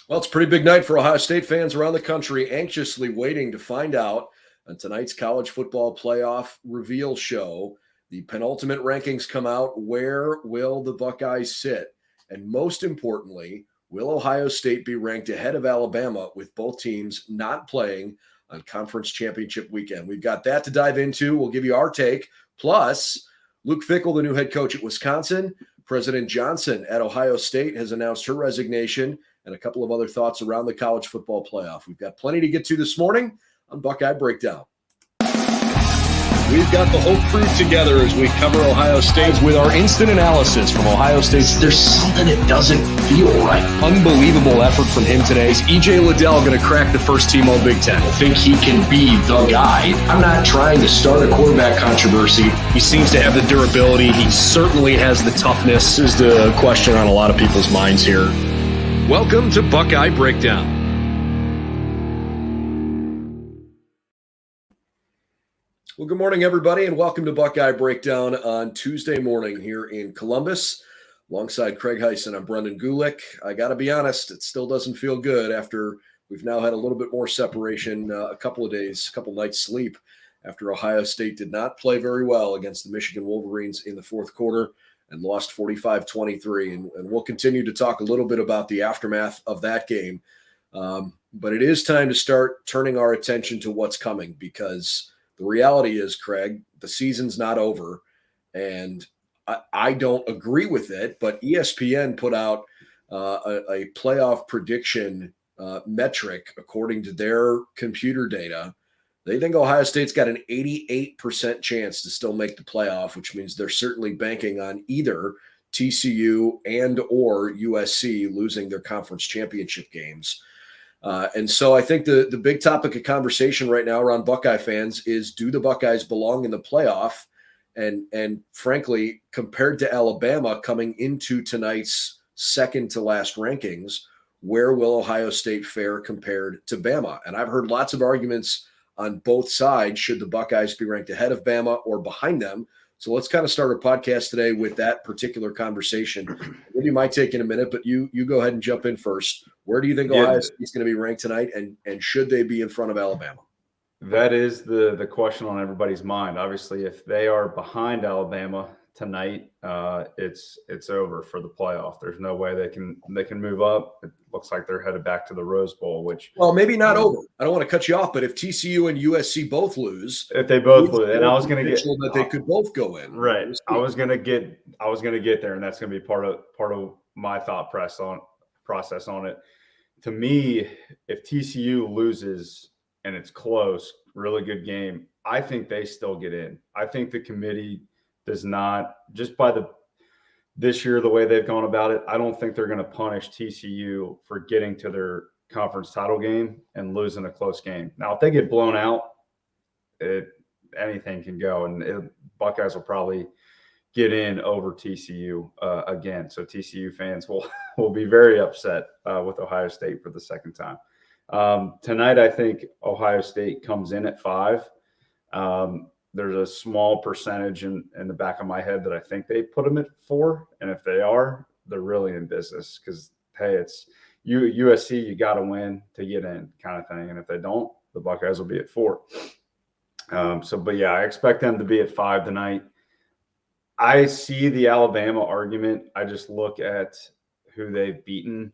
Well, it's a pretty big night for Ohio State fans around the country, anxiously waiting to find out on tonight's college football playoff reveal show. The penultimate rankings come out. Where will the Buckeyes sit? And most importantly, will Ohio State be ranked ahead of Alabama with both teams not playing on conference championship weekend? We've got that to dive into. We'll give you our take. Plus, Luke Fickell, the new head coach at Wisconsin, President Johnson at Ohio State has announced her resignation, and a couple of other thoughts around the college football playoff. We've got plenty to get to this morning on Buckeye Breakdown. We've got the whole crew together as we cover Ohio State with our instant analysis from Ohio State. There's something that doesn't feel right. Unbelievable effort from him today. Is E.J. Liddell going to crack the first team All Big Ten? I think he can be the guy. I'm not trying to start a quarterback controversy. He seems to have the durability. He certainly has the toughness. This is the question on a lot of people's minds here. Welcome to Buckeye Breakdown. Well, good morning, everybody, and welcome to Buckeye Breakdown on Tuesday morning here in Columbus. Alongside Craig Hyson, I'm Brendan Gulick. I got to be honest, it still doesn't feel good after we've now had a little bit more separation, a couple of days, a couple nights sleep after Ohio State did not play very well against the Michigan Wolverines in the fourth quarter and lost 45-23. And we'll continue to talk a little bit about the aftermath of that game. But it is time to start turning our attention to what's coming, because the reality is, Craig, the season's not over. And I don't agree with it, but ESPN put out a playoff prediction metric according to their computer data. They think Ohio State's got an 88% chance to still make the playoff, which means they're certainly banking on either TCU and or USC losing their conference championship games. And so I think the big topic of conversation right now around Buckeye fans is, do the Buckeyes belong in the playoff? And frankly, compared to Alabama coming into tonight's second to last rankings, where will Ohio State fare compared to Bama? And I've heard lots of arguments on both sides. Should the Buckeyes be ranked ahead of Bama or behind them? So let's kind of start our podcast today with that particular conversation. I'll give you my take in a minute, but you go ahead and jump in first. Where do you think Ohio State's going to be ranked tonight, and should they be in front of Alabama? That is the question on everybody's mind. Obviously, if they are behind Alabama tonight, it's over for the playoff. There's no way they can move up. It looks like they're headed back to the Rose Bowl, which, well, maybe not over. I don't want to cut you off, but if TCU and USC both lose, if they both lose, and I was going to get that they could both go in. Right. I was going to get there, and that's going to be part of my thought process on it. To me, if TCU loses and it's close, really good game, I think they still get in. I think the committee does not, just by this year, the way they've gone about it, I don't think they're going to punish TCU for getting to their conference title game and losing a close game. Now, if they get blown out, anything can go, and Buckeyes will probably get in over TCU again. So TCU fans will be very upset with Ohio State for the second time. Tonight, I think Ohio State comes in at 5. There's a small percentage in the back of my head that I think they put them at 4. And if they are, they're really in business, because, hey, it's USC, you got to win to get in kind of thing. And if they don't, the Buckeyes will be at 4. But yeah, I expect them to be at 5 tonight. I see the Alabama argument. I just look at who they've beaten.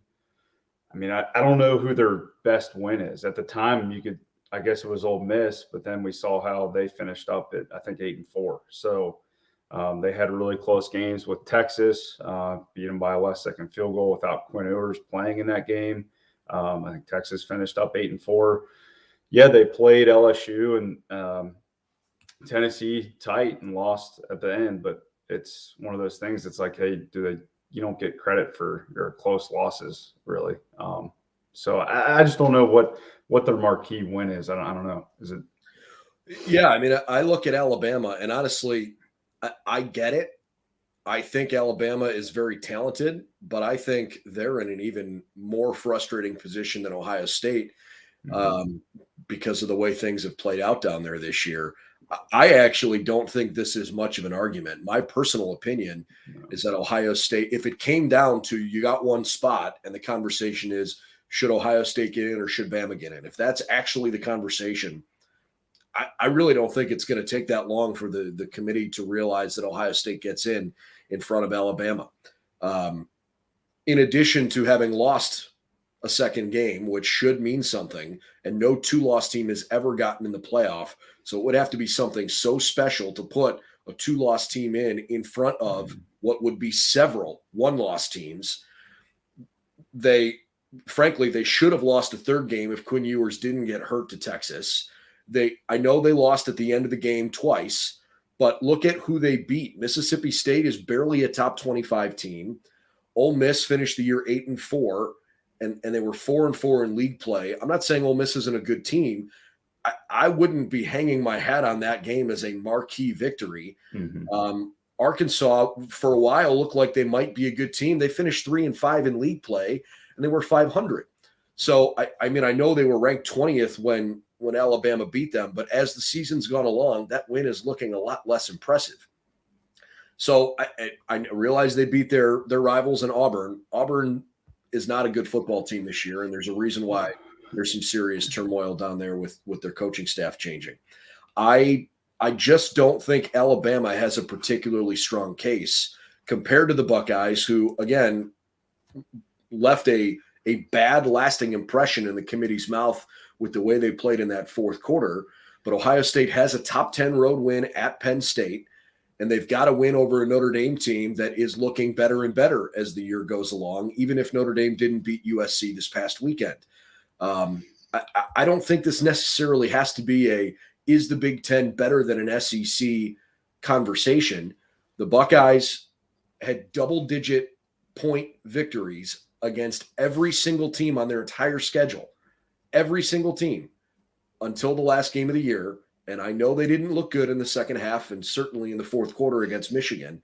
I mean, I don't know who their best win is. At the time, I guess it was Ole Miss, but then we saw how they finished up at, I think, 8-4. So they had really close games with Texas, beat them by a last-second field goal without Quinn Ewers playing in that game. I think Texas finished up 8-4. Yeah, they played LSU and Tennessee tight and lost at the end, but it's one of those things. It's like, hey, you don't get credit for your close losses, really. So I just don't know what their marquee win is. I don't know. Is it? Yeah, I mean, I look at Alabama, and honestly, I get it. I think Alabama is very talented, but I think they're in an even more frustrating position than Ohio State because of the way things have played out down there this year. I actually don't think this is much of an argument. My personal opinion is that Ohio State, if it came down to you got one spot and the conversation is, should Ohio State get in or should Bama get in? If that's actually the conversation, I really don't think it's going to take that long for the committee to realize that Ohio State gets in front of Alabama. In addition to having lost a second game, which should mean something, and no two-loss team has ever gotten in the playoff. So it would have to be something so special to put a two-loss team in front of what would be several one-loss teams. Frankly, they should have lost a third game if Quinn Ewers didn't get hurt to Texas. I know they lost at the end of the game twice, but look at who they beat. Mississippi State is barely a top 25 team. Ole Miss finished the year 8-4. And they were 4-4 in league play. I'm not saying Ole Miss isn't a good team. I wouldn't be hanging my hat on that game as a marquee victory. Arkansas, for a while, looked like they might be a good team. They finished 3-5 in league play, and they were 500. So, I mean, I know they were ranked 20th when Alabama beat them, but as the season's gone along, that win is looking a lot less impressive. So I realize they beat their rivals in Auburn. Auburn is not a good football team this year, and there's a reason why. There's some serious turmoil down there with their coaching staff changing. I just don't think Alabama has a particularly strong case compared to the Buckeyes, who, again, left a bad lasting impression in the committee's mouth with the way they played in that fourth quarter. But Ohio State has a top 10 road win at Penn State, and they've got a win over a Notre Dame team that is looking better and better as the year goes along, even if Notre Dame didn't beat USC this past weekend. I don't think this necessarily has to be is the Big Ten better than an SEC conversation. The Buckeyes had double-digit point victories against every single team on their entire schedule, every single team, until the last game of the year. And I know they didn't look good in the second half and certainly in the fourth quarter against Michigan.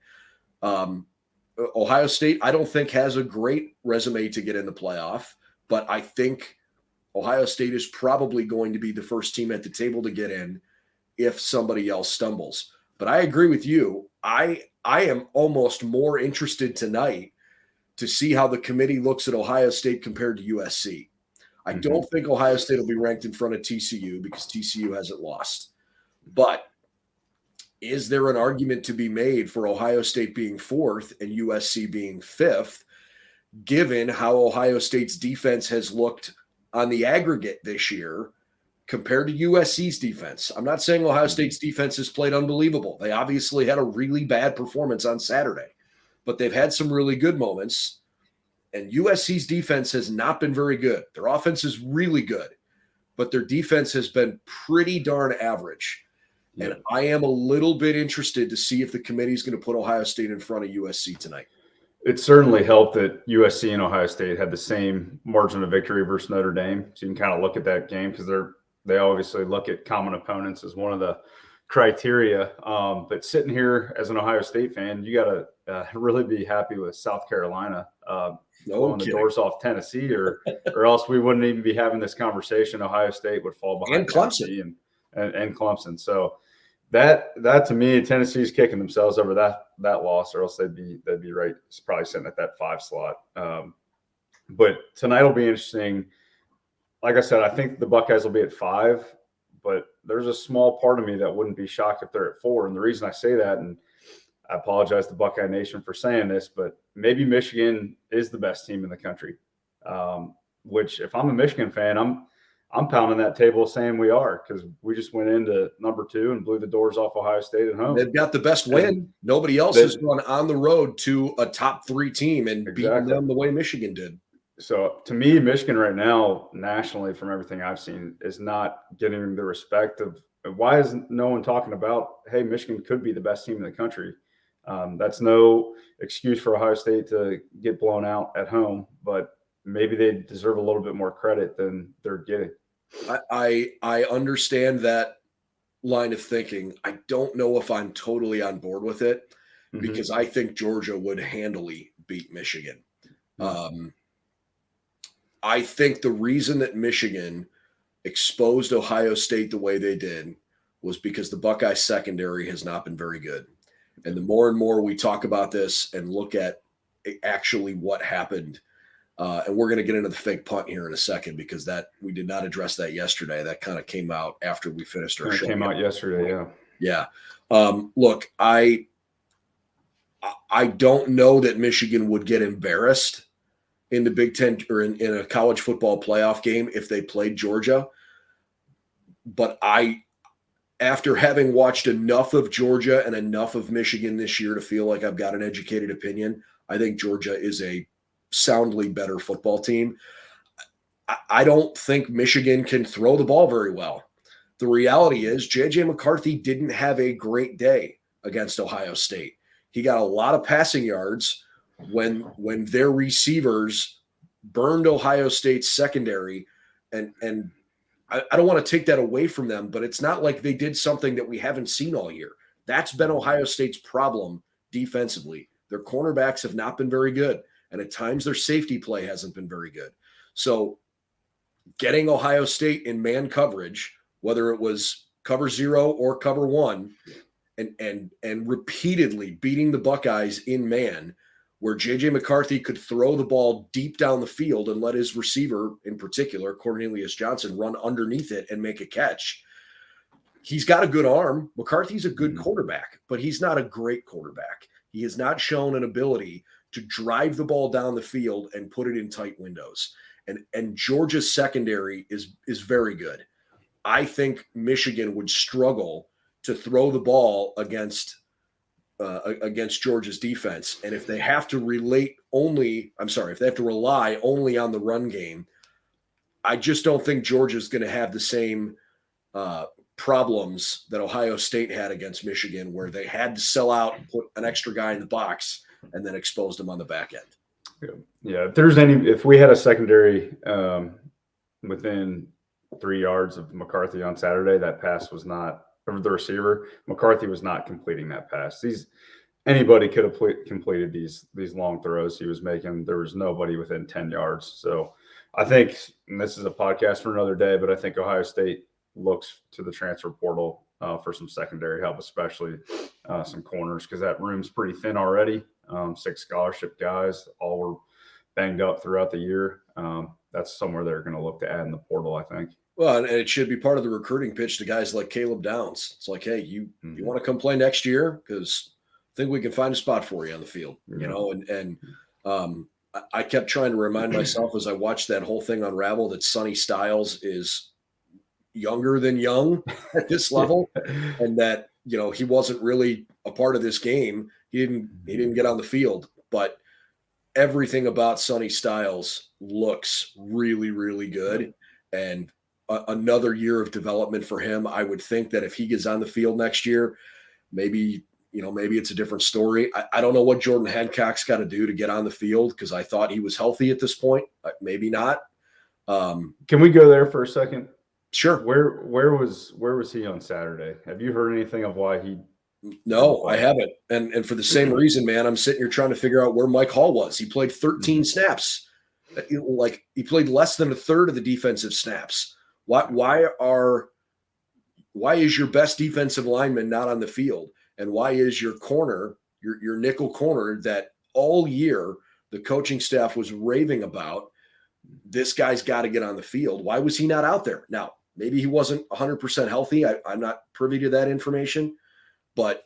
Ohio State, I don't think, has a great resume to get in the playoff, but I think Ohio State is probably going to be the first team at the table to get in if somebody else stumbles. But I agree with you. I am almost more interested tonight to see how the committee looks at Ohio State compared to USC. I don't think Ohio State will be ranked in front of TCU because TCU hasn't lost. But is there an argument to be made for Ohio State being fourth and USC being fifth, given how Ohio State's defense has looked on the aggregate this year compared to USC's defense? I'm not saying Ohio State's defense has played unbelievable. They obviously had a really bad performance on Saturday, but they've had some really good moments. And USC's defense has not been very good. Their offense is really good, but their defense has been pretty darn average. Yeah. And I am a little bit interested to see if the committee is going to put Ohio State in front of USC tonight. It certainly helped that USC and Ohio State had the same margin of victory versus Notre Dame. So you can kind of look at that game because they obviously look at common opponents as one of the criteria. But sitting here as an Ohio State fan, you got to really be happy with South Carolina blowing the doors off Tennessee, or else we wouldn't even be having this conversation. Ohio State would fall behind and Clemson and Clemson. So that to me, Tennessee's kicking themselves over that loss, or else they'd be right. It's probably sitting at that 5 slot. But tonight will be interesting. Like I said, I think the Buckeyes will be at 5, but there's a small part of me that wouldn't be shocked if they're at 4. And the reason I say that, and I apologize to Buckeye Nation for saying this, but maybe Michigan is the best team in the country. Which, if I'm a Michigan fan, I'm pounding that table saying we are, because we just went into number 2 and blew the doors off Ohio State at home. They've got the best win. Nobody else has gone on the road to a top 3 team and beaten them the way Michigan did. So to me, Michigan right now, nationally, from everything I've seen, is not getting the respect of why is no one talking about, hey, Michigan could be the best team in the country. That's no excuse for Ohio State to get blown out at home, but maybe they deserve a little bit more credit than they're getting. I understand that line of thinking. I don't know if I'm totally on board with it because I think Georgia would handily beat Michigan. I think the reason that Michigan exposed Ohio State the way they did was because the Buckeye secondary has not been very good. And the more and more we talk about this and look at actually what happened, And we're going to get into the fake punt here in a second because that we did not address that yesterday. That kind of came out after we finished our show. It came out yesterday, yeah. Yeah. Look, I don't know that Michigan would get embarrassed in the Big Ten or in a college football playoff game if they played Georgia. But after having watched enough of Georgia and enough of Michigan this year to feel like I've got an educated opinion, I think Georgia is a soundly better football team. I don't think Michigan can throw the ball very well. The reality is J.J. McCarthy didn't have a great day against Ohio State. He got a lot of passing yards when their receivers burned Ohio State's secondary. And I don't want to take that away from them, but it's not like they did something that we haven't seen all year. That's been Ohio State's problem defensively. Their cornerbacks have not been very good. And at times their safety play hasn't been very good. So getting Ohio State in man coverage, whether it was cover 0 or cover 1, and repeatedly beating the Buckeyes in man, where J.J. McCarthy could throw the ball deep down the field and let his receiver, in particular, Cornelius Johnson, run underneath it and make a catch. He's got a good arm. McCarthy's a good quarterback, but he's not a great quarterback. He has not shown an ability to drive the ball down the field and put it in tight windows. And Georgia's secondary is very good. I think Michigan would struggle to throw the ball against Georgia's defense. And if they have to rely only on the run game, I just don't think Georgia's going to have the same problems that Ohio State had against Michigan, where they had to sell out and put an extra guy in the box and then exposed them on the back end. Yeah. If we had a secondary within 3 yards of McCarthy on Saturday, that pass was not, or the receiver, McCarthy was not completing that pass. Anybody could have completed these long throws he was making. There was nobody within 10 yards. So I think, and this is a podcast for another day, but I think Ohio State looks to the transfer portal for some secondary help, especially some corners, because that room's pretty thin already. 6 scholarship guys, all were banged up throughout the year. That's somewhere they're going to look to add in the portal, I think. Well, and it should be part of the recruiting pitch to guys like Caleb Downs. It's like, hey, you want to come play next year? Because I think we can find a spot for you on the field, you know? And I kept trying to remind myself as I watched that whole thing unravel that Sonny Styles is younger than young at this level, and that, you know, he wasn't really a part of this game. He didn't get on the field, but everything about Sonny Styles looks really, really good. And another year of development for him. I would think that if he gets on the field next year, maybe it's a different story. I don't know what Jordan Hancock's got to do to get on the field, because I thought he was healthy at this point. Maybe not. Can we go there for a second? Sure. Where was he on Saturday? Have you heard anything of why he? No, I haven't. And for the same reason, man, I'm sitting here trying to figure out where Mike Hall was. He played 13 snaps. Like, he played less than a third of the defensive snaps. Why is your best defensive lineman not on the field? And why is your corner, your nickel corner that all year the coaching staff was raving about, this guy's got to get on the field? Why was he not out there? Now, maybe he wasn't 100% healthy. I'm not privy to that information, but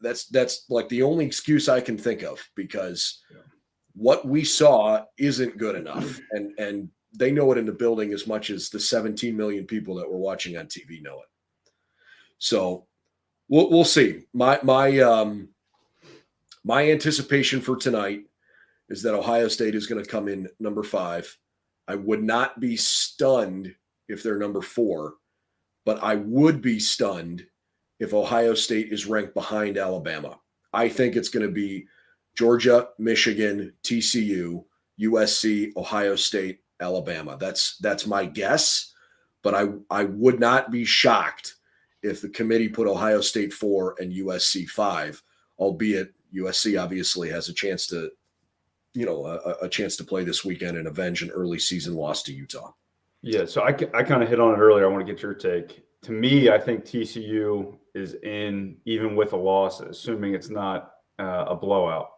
that's like the only excuse I can think of, because what we saw isn't good enough. And they know it in the building as much as the 17 million people that were watching on TV know it. So we'll see. My anticipation for tonight is that Ohio State is going to come in number 5. I would not be stunned if they're number 4, but I would be stunned if Ohio State is ranked behind Alabama. I think it's going to be Georgia, Michigan, TCU, USC, Ohio State, Alabama. That's my guess, but I would not be shocked if the committee put Ohio State 4 and USC 5, albeit USC obviously has a chance to, a chance to play this weekend and avenge an early season loss to Utah. Yeah, so I kind of hit on it earlier. I want to get your take. To me, I think TCU is in, even with a loss, assuming it's not a blowout.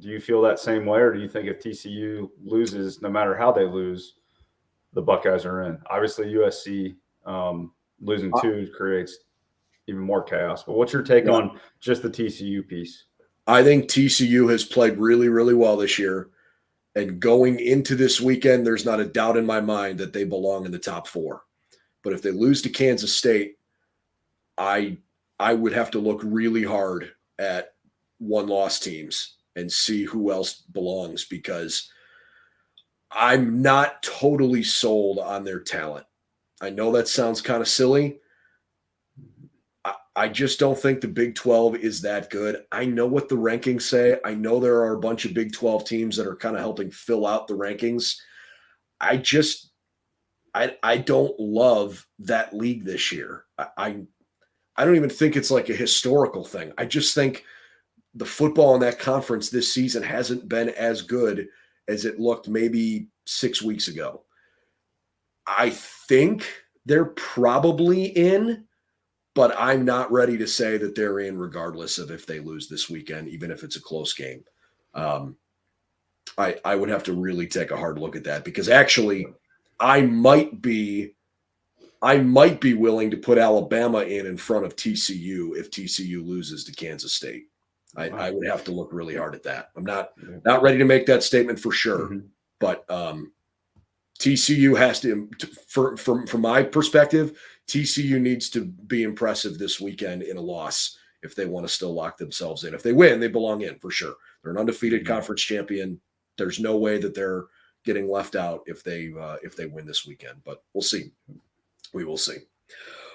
Do you feel that same way, or do you think if TCU loses, no matter how they lose, the Buckeyes are in? Obviously, USC losing 2 creates even more chaos. But what's your take on just the TCU piece? I think TCU has played really, really well this year. And going into this weekend, there's not a doubt in my mind that they belong in the top 4. But if they lose to Kansas State, I would have to look really hard at one-loss teams and see who else belongs, because I'm not totally sold on their talent. I know that sounds kind of silly. I just don't think the Big 12 is that good. I know what the rankings say. I know there are a bunch of Big 12 teams that are kind of helping fill out the rankings. I don't love that league this year. I don't even think it's like a historical thing. I just think the football in that conference this season hasn't been as good as it looked maybe 6 weeks ago. I think they're probably in, but I'm not ready to say that they're in regardless of if they lose this weekend, even if it's a close game. I would have to really take a hard look at that, because actually I might be willing to put Alabama in front of TCU if TCU loses to Kansas State. I would have to look really hard at that. I'm not ready to make that statement for sure, but TCU has to, from my perspective, TCU needs to be impressive this weekend in a loss if they want to still lock themselves in. If they win, they belong in for sure. They're an undefeated conference champion. There's no way that they're getting left out if they win this weekend, but we'll see. We will see.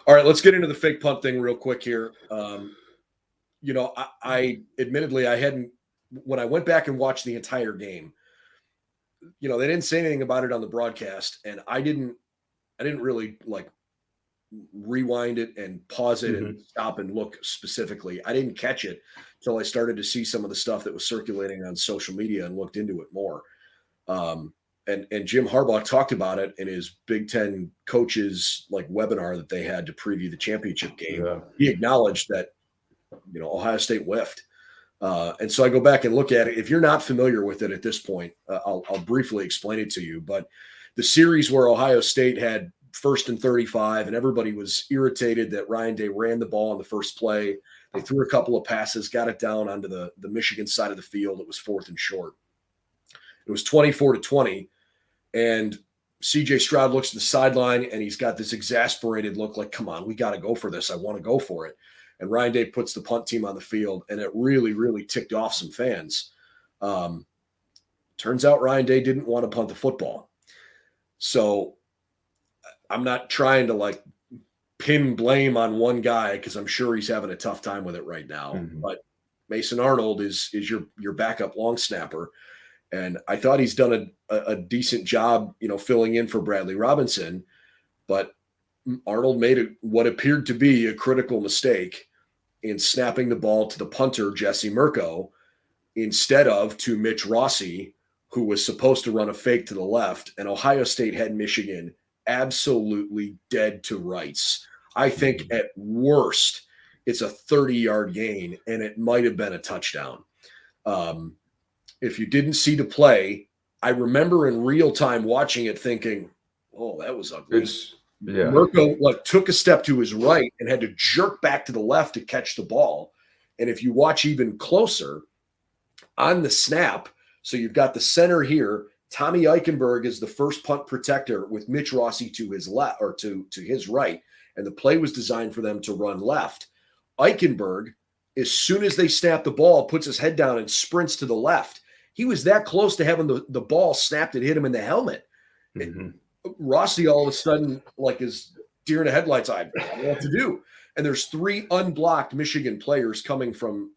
All right, let's get into the fake punt thing real quick here. I admittedly, I hadn't, when I went back and watched the entire game, they didn't say anything about it on the broadcast, and I didn't really like rewind it and pause it and stop and look specifically. I didn't catch it until I started to see some of the stuff that was circulating on social media and looked into it more. And Jim Harbaugh talked about it in his Big Ten coaches webinar that they had to preview the championship game. Yeah. He acknowledged that, Ohio State whiffed. And so I go back and look at it. If you're not familiar with it at this point, I'll briefly explain it to you. But the series where Ohio State had 1st and 35, and everybody was irritated that Ryan Day ran the ball on the first play. They threw a couple of passes, got it down onto the Michigan side of the field. It was 4th and short. It was 24-20. And CJ Stroud looks at the sideline, and he's got this exasperated look like, come on, we got to go for this. I want to go for it. And Ryan Day puts the punt team on the field, and it really, really ticked off some fans. Turns out Ryan Day didn't want to punt the football. So I'm not trying to pin blame on one guy, because I'm sure he's having a tough time with it right now. But Mason Arnold is your backup long snapper. And I thought he's done a decent job, filling in for Bradley Robinson. But Arnold made what appeared to be a critical mistake in snapping the ball to the punter, Jesse Mirko, instead of to Mitch Rossi, who was supposed to run a fake to the left. And Ohio State had Michigan absolutely dead to rights. I think at worst, it's a 30-yard gain, and it might have been a touchdown. If you didn't see the play, I remember in real time watching it thinking, oh, that was ugly. Mirko took a step to his right and had to jerk back to the left to catch the ball. And if you watch even closer on the snap, so you've got the center here, Tommy Eichenberg is the first punt protector with Mitch Rossi to his left, or to his right, and the play was designed for them to run left. Eichenberg, as soon as they snap the ball, puts his head down and sprints to the left. He was that close to having the ball snapped and hit him in the helmet. Rossi all of a sudden, is deer in the headlights. I don't know what to do. And there's 3 unblocked Michigan players coming from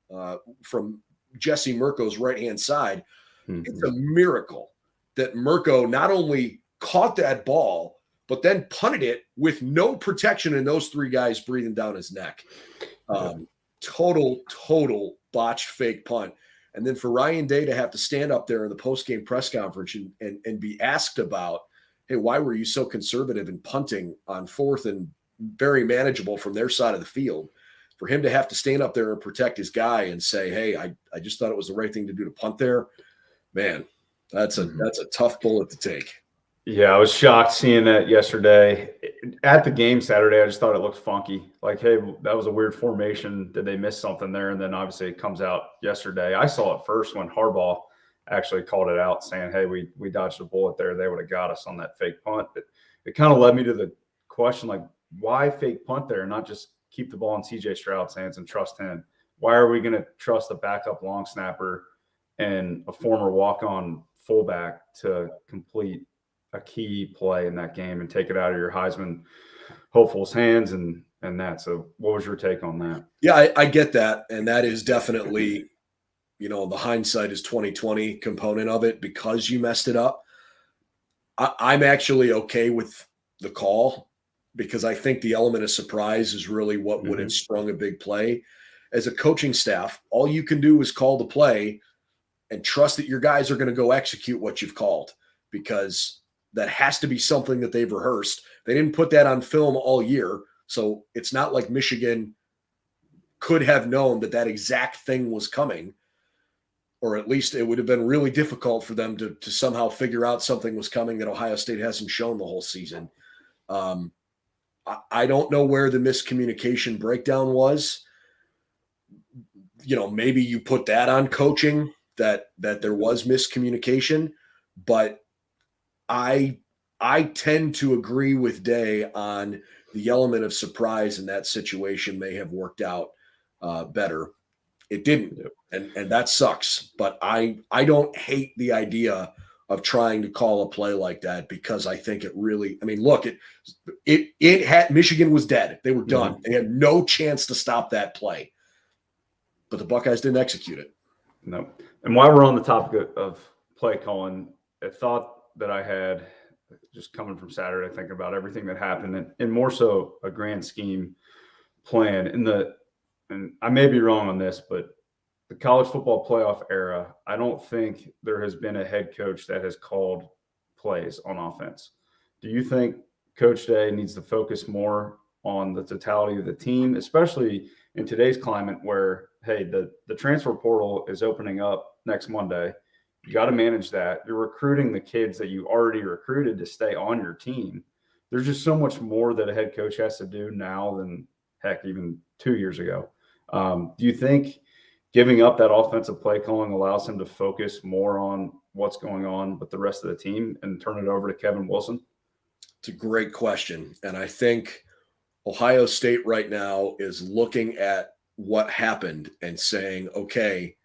Jesse Mirko's right-hand side. It's a miracle that Mirko not only caught that ball, but then punted it with no protection and those 3 guys breathing down his neck. Total botched fake punt. And then for Ryan Day to have to stand up there in the post-game press conference and be asked about, hey, why were you so conservative in punting on 4th and very manageable from their side of the field? for him to have to stand up there and protect his guy and say, hey, I just thought it was the right thing to do to punt there. Man, that's a tough bullet to take. Yeah, I was shocked seeing that yesterday at the game Saturday. I just thought it looked funky. Like, hey, that was a weird formation. Did they miss something there? And then obviously it comes out yesterday. I saw it first when Harbaugh actually called it out, saying, hey, we dodged a bullet there. They would have got us on that fake punt. But it kind of led me to the question, like, why fake punt there and not just keep the ball in CJ Stroud's hands and trust him? Why are we going to trust a backup long snapper and a former walk-on fullback to complete a key play in that game and take it out of your Heisman hopeful's hands and that? So what was your take on that? Yeah, I get that. And that is definitely, the hindsight is 2020 component of it because you messed it up. I'm actually okay with the call because I think the element of surprise is really what would have sprung a big play. As a coaching staff, all you can do is call the play and trust that your guys are going to go execute what you've called, because that has to be something that they've rehearsed. They didn't put that on film all year. So it's not like Michigan could have known that exact thing was coming, or at least it would have been really difficult for them to somehow figure out something was coming that Ohio State hasn't shown the whole season. I don't know where the miscommunication breakdown was. Maybe you put that on coaching, that there was miscommunication, but I tend to agree with Day on the element of surprise in that situation may have worked out better. It didn't, and that sucks. But I don't hate the idea of trying to call a play like that, because I think it really, look, it had, Michigan was dead. They were done. They had no chance to stop that play, but the Buckeyes didn't execute it. No. And while we're on the topic of play calling, a thought that I had just coming from Saturday, thinking about everything that happened and more so a grand scheme plan and I may be wrong on this, but the college football playoff era, I don't think there has been a head coach that has called plays on offense. Do you think Coach Day needs to focus more on the totality of the team, especially in today's climate where, hey, the transfer portal is opening up next Monday? You got to manage that. You're recruiting the kids that you already recruited to stay on your team. There's just so much more that a head coach has to do now than, heck, even 2 years ago. Do you think giving up that offensive play calling allows him to focus more on what's going on with the rest of the team and turn it over to Kevin Wilson? It's a great question. And I think Ohio State right now is looking at what happened and saying, okay,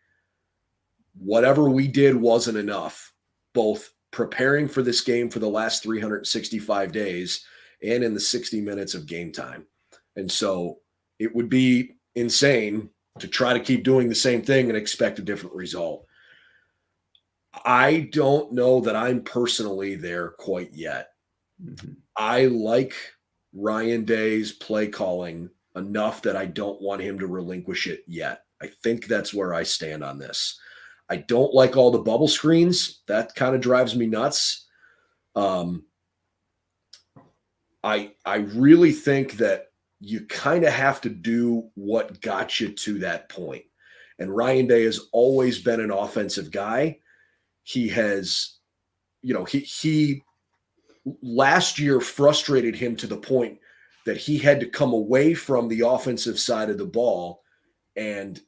whatever we did wasn't enough, both preparing for this game for the last 365 days and in the 60 minutes of game time. And so it would be insane to try to keep doing the same thing and expect a different result. I don't know that I'm personally there quite yet. I like Ryan Day's play calling enough that I don't want him to relinquish it yet. I think that's where I stand on this. I don't like all the bubble screens. That kind of drives me nuts. I really think that you kind of have to do what got you to that point. And Ryan Day has always been an offensive guy. He has, he last year frustrated him to the point that he had to come away from the offensive side of the ball and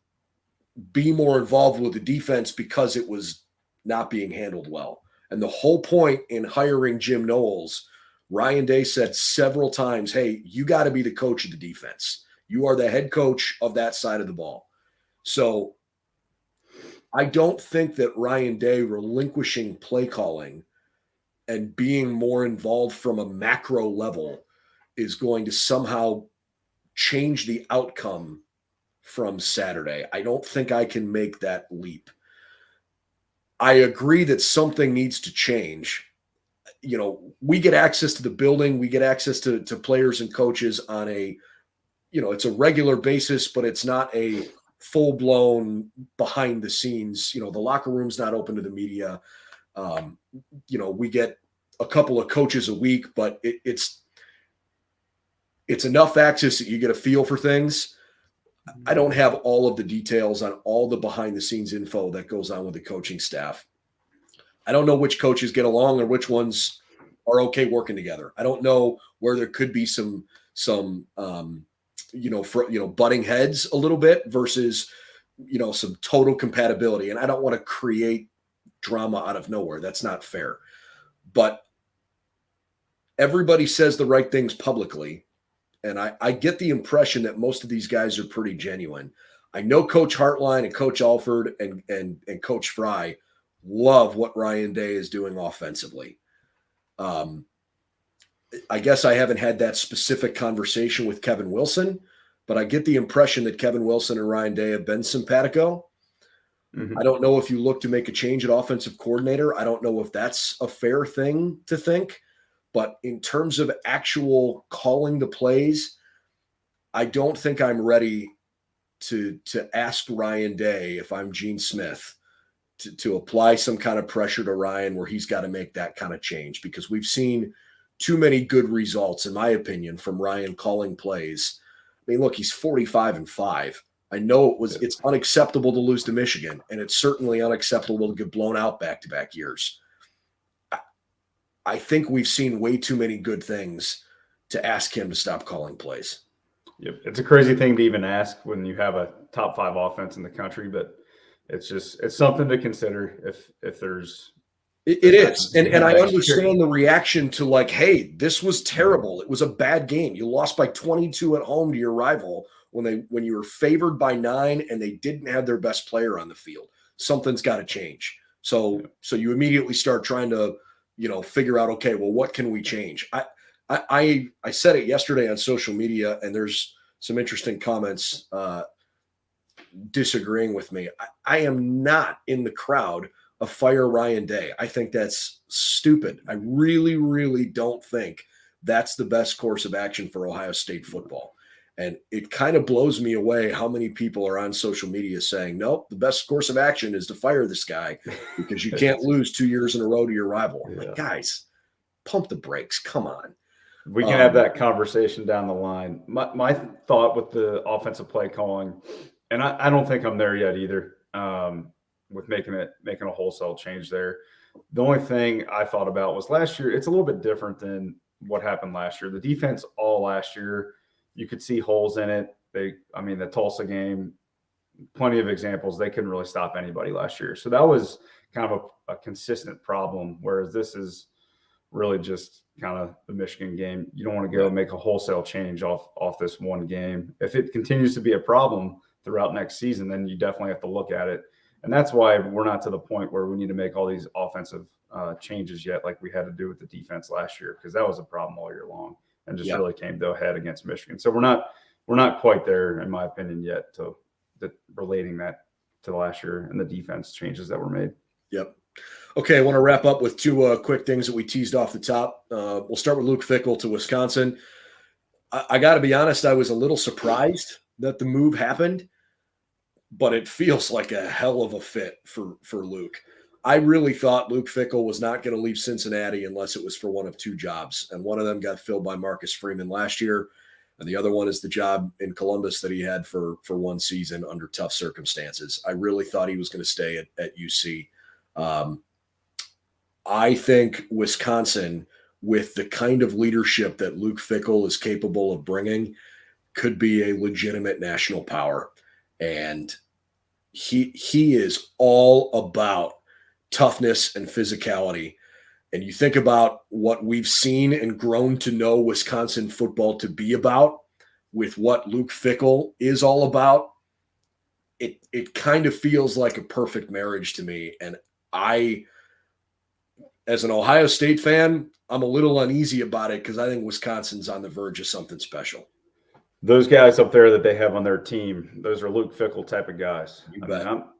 be more involved with the defense because it was not being handled well. And the whole point in hiring Jim Knowles, Ryan Day said several times, hey, you got to be the coach of the defense. You are the head coach of that side of the ball. So I don't think that Ryan Day relinquishing play calling and being more involved from a macro level is going to somehow change the outcome from Saturday. I don't think I can make that leap. I agree that something needs to change. We get access to the building, we get access to players and coaches on a, it's a regular basis, but it's not a full-blown behind the scenes. The locker room's not open to the media. We get a couple of coaches a week, but it's enough access that you get a feel for things. I don't have all of the details on all the behind the scenes info that goes on with the coaching staff. I don't know which coaches get along or which ones are okay working together. I don't know where there could be some butting heads a little bit versus, some total compatibility. And I don't want to create drama out of nowhere. That's not fair. But everybody says the right things publicly. And I get the impression that most of these guys are pretty genuine. I know Coach Hartline and Coach Alford and Coach Fry love what Ryan Day is doing offensively. I guess I haven't had that specific conversation with Kevin Wilson, but I get the impression that Kevin Wilson and Ryan Day have been simpatico. I don't know if you look to make a change at offensive coordinator. I don't know if that's a fair thing to think. But in terms of actual calling the plays, I don't think I'm ready to ask Ryan Day, if I'm Gene Smith, to apply some kind of pressure to Ryan where he's got to make that kind of change, because we've seen too many good results, in my opinion, from Ryan calling plays. I mean, look, he's 45-5. I know it's unacceptable to lose to Michigan, and it's certainly unacceptable to get blown out back-to-back years. I think we've seen way too many good things to ask him to stop calling plays. Yep. It's a crazy thing to even ask when you have a top 5 offense in the country, but it's something to consider if there's. It is. And I understand the reaction to, like, hey, this was terrible. It was a bad game. You lost by 22 at home to your rival when you were favored by 9 and they didn't have their best player on the field. Something's got to change. So you immediately start trying to, figure out, okay, well, what can we change? I said it yesterday on social media, and there's some interesting comments disagreeing with me. I am not in the crowd of fire Ryan Day. I think that's stupid. I really, really don't think that's the best course of action for Ohio State football. And it kind of blows me away how many people are on social media saying, nope, the best course of action is to fire this guy because you can't lose 2 years in a row to your rival. I'm like, guys, pump the brakes. Come on. We can have that conversation down the line. My thought with the offensive play calling, and I don't think I'm there yet either, with making a wholesale change there. The only thing I thought about was last year. It's a little bit different than what happened last year. The defense all last year, you could see holes in it. The Tulsa game, plenty of examples. They couldn't really stop anybody last year. So that was kind of a consistent problem, whereas this is really just kind of the Michigan game. You don't want to go make a wholesale change off this one game. If it continues to be a problem throughout next season, then you definitely have to look at it. And that's why we're not to the point where we need to make all these offensive changes yet, like we had to do with the defense last year, because that was a problem all year long and just really came to a head against Michigan. So we're not quite there, in my opinion, yet to relating that to last year and the defense changes that were made. Yep. Okay, I want to wrap up with 2 quick things that we teased off the top. We'll start with Luke Fickell to Wisconsin. I got to be honest, I was a little surprised that the move happened, but it feels like a hell of a fit for Luke. I really thought Luke Fickell was not going to leave Cincinnati unless it was for one of 2 jobs, and one of them got filled by Marcus Freeman last year, and the other one is the job in Columbus that he had for one season under tough circumstances. I really thought he was going to stay at UC. I think Wisconsin, with the kind of leadership that Luke Fickell is capable of bringing, could be a legitimate national power. And he is all about toughness and physicality. And you think about what we've seen and grown to know Wisconsin football to be about with what Luke Fickell is all about, it kind of feels like a perfect marriage to me. And as an Ohio State fan, I'm a little uneasy about it because I think Wisconsin's on the verge of something special. Those guys up there that they have on their team, those are Luke Fickell type of guys.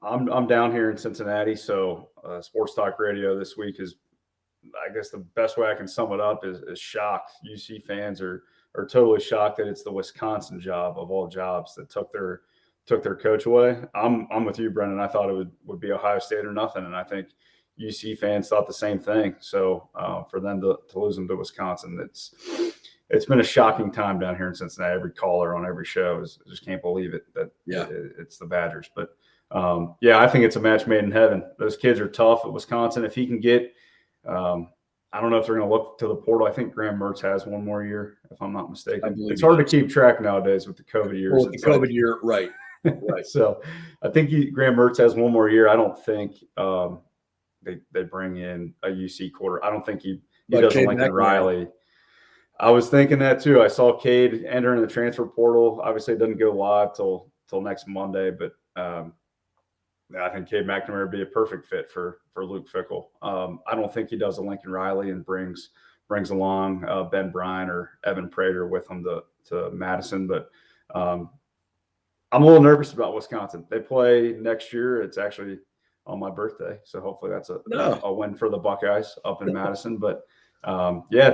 I'm down here in Cincinnati, so Sports Talk Radio this week is, I guess the best way I can sum it up is shocked. UC fans are totally shocked that it's the Wisconsin job of all jobs that took their coach away. I'm with you, Brendan. I thought it would be Ohio State or nothing, and I think UC fans thought the same thing. So for them to lose them to Wisconsin, it's been a shocking time down here in Cincinnati. Every caller on every show just can't believe it that it's the Badgers. But I think it's a match made in heaven. Those kids are tough at Wisconsin. If he can get, I don't know if they're going to look to the portal. I think Graham Mertz has one more year, if I'm not mistaken. It's hard to keep track nowadays with the COVID years. Well, with the COVID year, right. Right. So I think Graham Mertz has one more year. I don't think they bring in a UC quarter. I don't think he doesn't Lincoln Riley. I was thinking that too. I saw Cade entering the transfer portal. Obviously, it doesn't go live till next Monday, but I think Cade McNamara would be a perfect fit for Luke Fickell. I don't think he does a Lincoln Riley and brings along Ben Bryan or Evan Prater with him to Madison. But I'm a little nervous about Wisconsin. They play next year. It's actually on my birthday, so hopefully that's a win for the Buckeyes up in Madison. But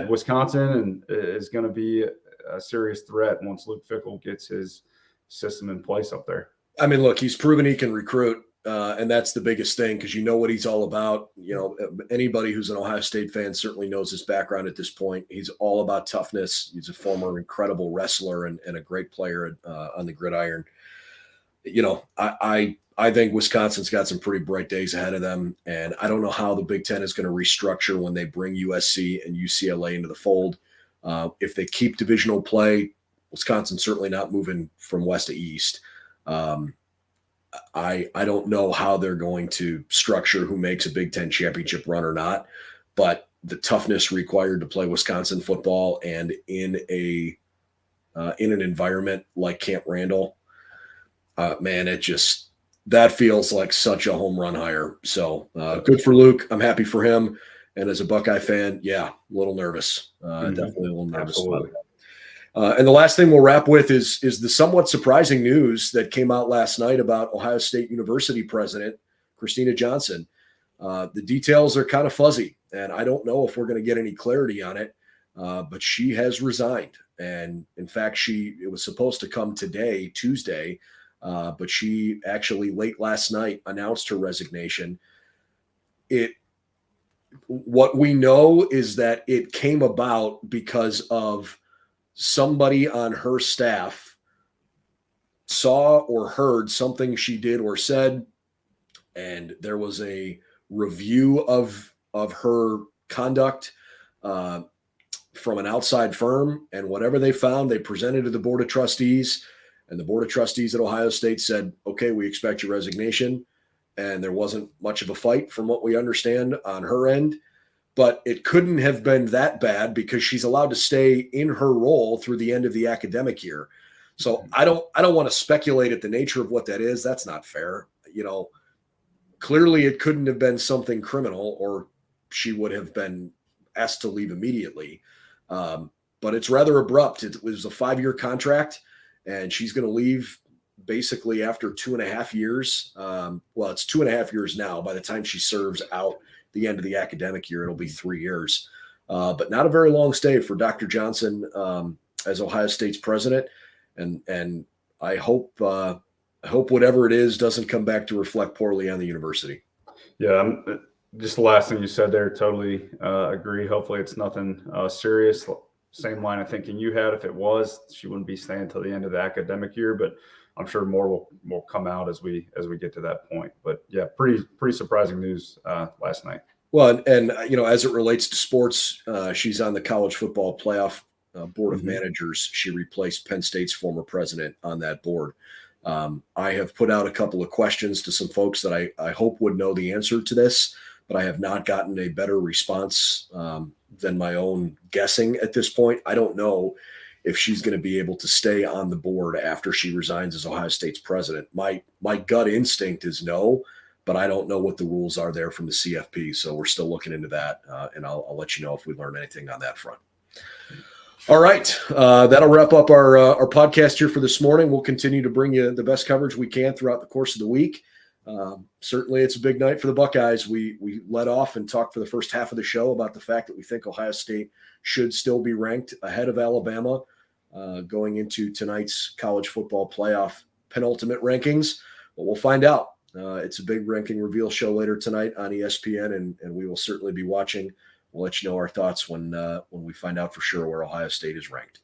Wisconsin is going to be a serious threat once Luke Fickell gets his system in place up there. I mean, look, he's proven he can recruit, and that's the biggest thing because you know what he's all about. You know, anybody who's an Ohio State fan certainly knows his background at this point. He's all about toughness. He's a former incredible wrestler and a great player on the gridiron. You know, I think Wisconsin's got some pretty bright days ahead of them, and I don't know how the Big Ten is going to restructure when they bring USC and UCLA into the fold. If they keep divisional play, Wisconsin's certainly not moving from west to east. I don't know how they're going to structure who makes a Big Ten championship run or not, but the toughness required to play Wisconsin football and in an environment like Camp Randall, man, that feels like such a home run hire. So good for Luke. I'm happy for him. And as a Buckeye fan, a little nervous. Definitely a little nervous. Absolutely. And the last thing we'll wrap with is the somewhat surprising news that came out last night about Ohio State University president Christina Johnson. The details are kind of fuzzy, and I don't know if we're going to get any clarity on it, but she has resigned. And in fact, it was supposed to come today, Tuesday, but she actually late last night announced her resignation. What we know is that it came about because of somebody on her staff saw or heard something she did or said, and there was a review of her conduct from an outside firm, and whatever they found, they presented to the Board of Trustees, and the Board of Trustees at Ohio State said, okay, we expect your resignation, and there wasn't much of a fight from what we understand on her end. But it couldn't have been that bad because she's allowed to stay in her role through the end of the academic year. So I don't want to speculate at the nature of what that is. That's not fair. You know, clearly it couldn't have been something criminal or she would have been asked to leave immediately. But it's rather abrupt. It was a 5-year contract and she's going to leave basically after 2.5 years. Well, it's 2.5 years now. By the time she serves out the end of the academic year, it'll be 3 years, but not a very long stay for Dr. Johnson as Ohio State's president. And I hope whatever it is doesn't come back to reflect poorly on the university. Yeah. Just the last thing you said there, totally agree. Hopefully it's nothing serious. Same line of thinking you had. If it was, she wouldn't be staying until the end of the academic year, but I'm sure more will come out as we get to that point. But yeah, pretty surprising news last night. Well, and you know, as it relates to sports, she's on the college football playoff board of managers. She replaced Penn State's former president on that board. I have put out a couple of questions to some folks that I hope would know the answer to this, but I have not gotten a better response than my own guessing at this point. I don't know if she's going to be able to stay on the board after she resigns as Ohio State's president. My gut instinct is no, but I don't know what the rules are there from the CFP. So we're still looking into that, and I'll let you know if we learn anything on that front. All right, that'll wrap up our podcast here for this morning. We'll continue to bring you the best coverage we can throughout the course of the week. Certainly, it's a big night for the Buckeyes. We led off and talked for the first half of the show about the fact that we think Ohio State should still be ranked ahead of Alabama going into tonight's college football playoff penultimate rankings. But we'll find out. It's a big ranking reveal show later tonight on ESPN, and we will certainly be watching we'll let you know our thoughts when we find out for sure where Ohio State is ranked.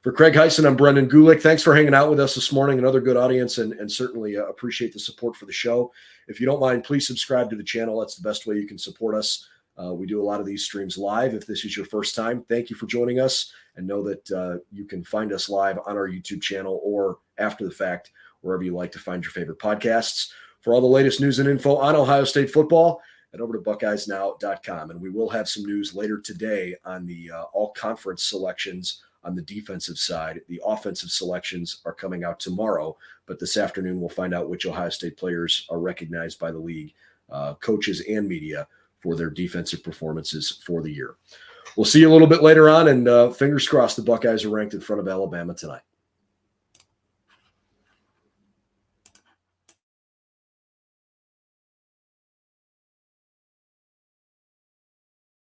For Craig Hyson, I'm Brendan Gulick. Thanks for hanging out with us this morning. Another good audience, and certainly appreciate the support for the show. If you don't mind, please subscribe to the channel. That's the best way you can support us. We do a lot of these streams live. If this is your first time, thank you for joining us, and know that you can find us live on our YouTube channel or after the fact, wherever you like to find your favorite podcasts. For all the latest news and info on Ohio State football, head over to BuckeyesNow.com. And we will have some news later today on the all-conference selections on the defensive side. The offensive selections are coming out tomorrow, but this afternoon we'll find out which Ohio State players are recognized by the league, coaches and media, for their defensive performances for the year. We'll see you a little bit later on, and fingers crossed the Buckeyes are ranked in front of Alabama tonight.